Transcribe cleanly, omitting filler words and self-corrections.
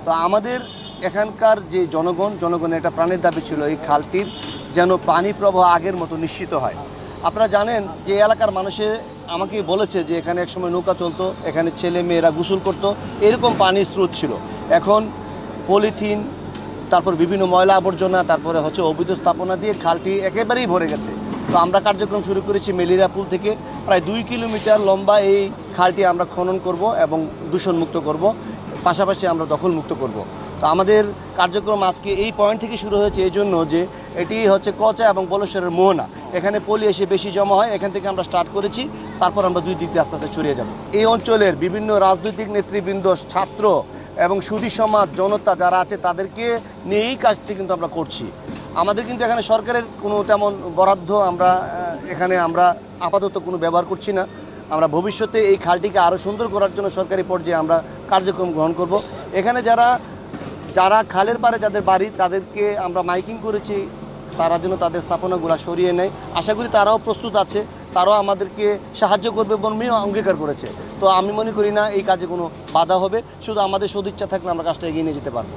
তো আমাদের এখানকার যে জনগণের একটা প্রাণের দাবি ছিল এই খালটির যেন পানি প্রবাহ আগের মতো নিশ্চিত হয়। আপনারা জানেন যে এলাকার মানুষে আমাকে বলেছে যে এখানে একসময় নৌকা চলতো, এখানে ছেলে মেয়েরা গোসল করতো, এরকম পানির স্রোত ছিল। এখন পলিথিন, তারপর বিভিন্ন ময়লা আবর্জনা, তারপরে অবৈধ স্থাপনা দিয়ে খালটি একেবারেই ভরে গেছে। তো আমরা কার্যক্রম শুরু করেছি মেলিরা পুল থেকে। প্রায় 2 কিলোমিটার লম্বা এই খালটি আমরা খনন করব এবং দূষণমুক্ত করব, পাশাপাশি আমরা দখলমুক্ত করব। তো আমাদের কার্যক্রম আজকে এই পয়েন্ট থেকে শুরু হয়েছে এই জন্য যে এটি কচা এবং বলেশ্বরের মোহনা, এখানে পলি এসে বেশি জমা হয়। এখান থেকে আমরা স্টার্ট করেছি, তারপর আমরা 2 দিক দিয়ে আস্তে আস্তে ছড়িয়ে যাব। এই অঞ্চলের বিভিন্ন রাজনৈতিক নেতৃবৃন্দ, ছাত্র এবং সুধী সমাজ, জনতা যারা আছে তাদেরকে নিয়ে এই কাজটি কিন্তু আমরা করছি। আমাদের কিন্তু এখানে সরকারের কোনো তেমন বরাদ্দ আমরা আপাতত কোনো ব্যবহার করছি না। আমরা ভবিষ্যতে এই খালটিকে আরও সুন্দর করার জন্য সরকারি পর্যায়ে আমরা কার্যক্রম গ্রহণ করব। এখানে যারা খালের পাড়ে যাদের বাড়ি, তাদেরকে আমরা মাইকিং করেছি, তারা যেন তাদের স্থাপনাগুলো সরিয়ে নেয়। আশা করি তারাও প্রস্তুত আছে, তারাও আমাদেরকে সাহায্য করবে বলেও অঙ্গীকার করেছে। তো আমি মনে করি না এই কাজে কোনো বাধা হবে, শুধু আমাদের সদিচ্ছা থাকলে আমরা কাজটা এগিয়ে নিয়ে যেতে পারবো।